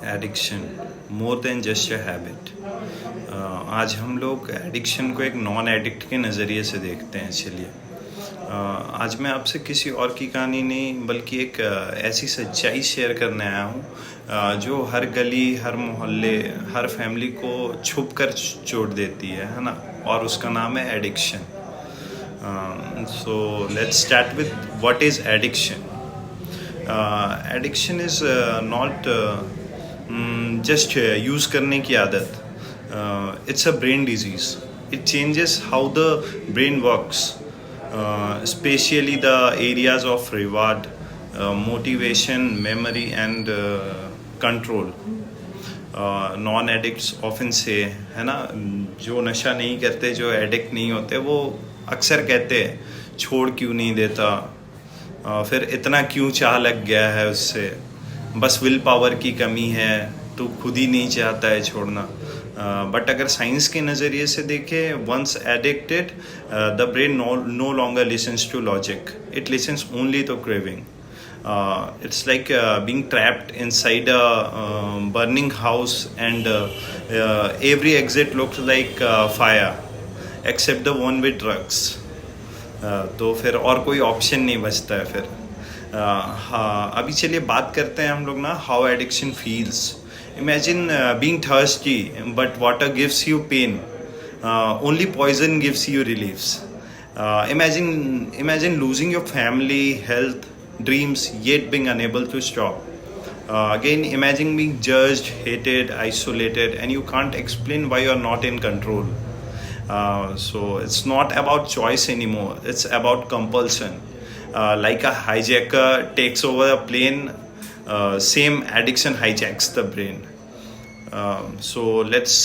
Addiction more than just a habit. आज हम लोग एडिक्शन को एक नॉन एडिक्ट के नज़रिए से देखते हैं। चलिए, आज मैं आपसे किसी और की कहानी नहीं बल्कि एक ऐसी सच्चाई शेयर करने आया हूँ जो हर गली, हर मोहल्ले, हर फैमिली को छुप कर चोट देती है ना। और उसका नाम है addiction. So let's start with what is addiction. Addiction is not just use करने की आदत। It's a brain disease. It changes how the brain works, especially the areas of reward, motivation, memory, and control. Non addicts often से, है ना, जो नशा नहीं करते, जो एडिक्ट नहीं होते, वो अक्सर कहते हैं छोड़ क्यों नहीं देता, फिर इतना क्यों चाह लग गया है उससे, बस विल पावर की कमी है, तो खुद ही नहीं चाहता है छोड़ना। बट अगर साइंस के नज़रिए से देखें, once addicted the brain no longer listens to logic, it listens only to craving. It's like being trapped inside a burning house, and every exit looks like fire except the one with drugs. तो फिर और कोई option नहीं बचता है फिर। हाँ, अभी चलिए बात करते हैं हम लोग ना how addiction feels. Imagine being thirsty but water gives you pain, only poison gives you reliefs. Imagine losing your family, health, dreams, yet being unable to stop. Again, imagine being judged, hated, isolated, and you can't explain why you're not in control. So it's not about choice anymore, it's about compulsion. Like a hijacker takes over a plane, same addiction hijacks the brain. So let's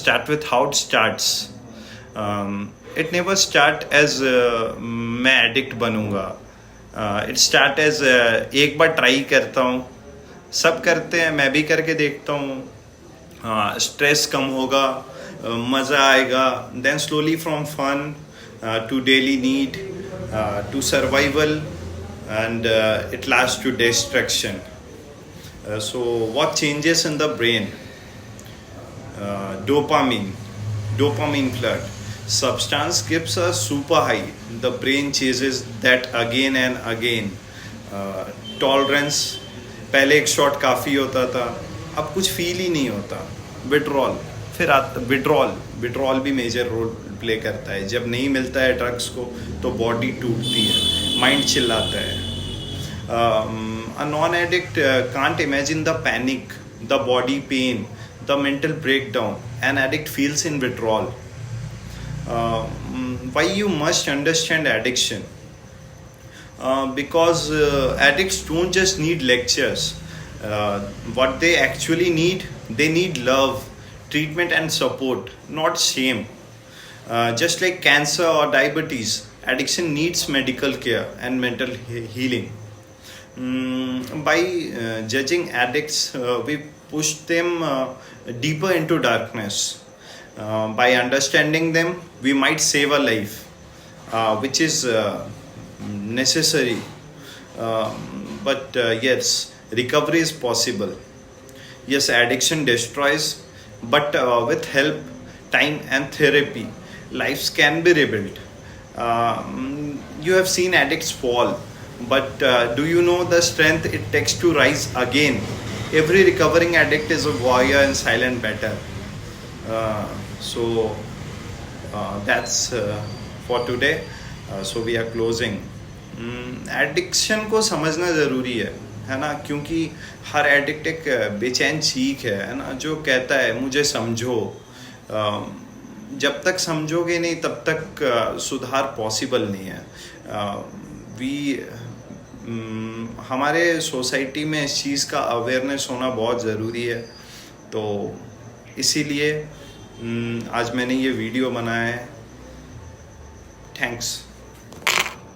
start with how it starts. It never start as मैं addict बनूंगा. It start as एक बार try करता हूँ, सब करते हैं, मैं भी करके देखता हूँ, स्ट्रेस कम होगा, मज़ा आएगा, then slowly from fun to daily need to survival, and it last to distraction. So what changes in the brain? Dopamine flood. Substance gives a super high. The brain chases that again and again. Tolerance, पहले एक shot काफ़ी होता था, अब कुछ feel ही नहीं होता. Withdrawal, फिर आता विड्रॉल भी मेजर रोल प्ले करता है. जब नहीं मिलता है ड्रग्स को तो बॉडी टूटती है, माइंड चिल्लाता है. A non-addict can't imagine the panic, the body pain, the mental breakdown an addict feels in withdrawal. Why you must understand addiction? Because addicts don't just need lectures. What they actually need, they need love, treatment and support, not shame. Just like cancer or diabetes, addiction needs medical care and mental healing. By judging addicts, we push them deeper into darkness. By understanding them, we might save a life, which is necessary. But yes, recovery is possible. Yes, addiction destroys, but with help, time and therapy, lives can be rebuilt. You have seen addicts fall, but do you know the strength it takes to rise again? Every recovering addict is a warrior in silent battle. So that's for today. So we are closing. Addiction को समझना ज़रूरी है ना, क्योंकि हर addict एक बेचैन चीख है ना, जो कहता है मुझे समझो. जब तक समझोगे नहीं तब तक सुधार पॉसिबल नहीं है. हमारे सोसाइटी में इस चीज़ का अवेयरनेस होना बहुत ज़रूरी है. तो इसीलिए आज मैंने ये वीडियो बनाया है. थैंक्स.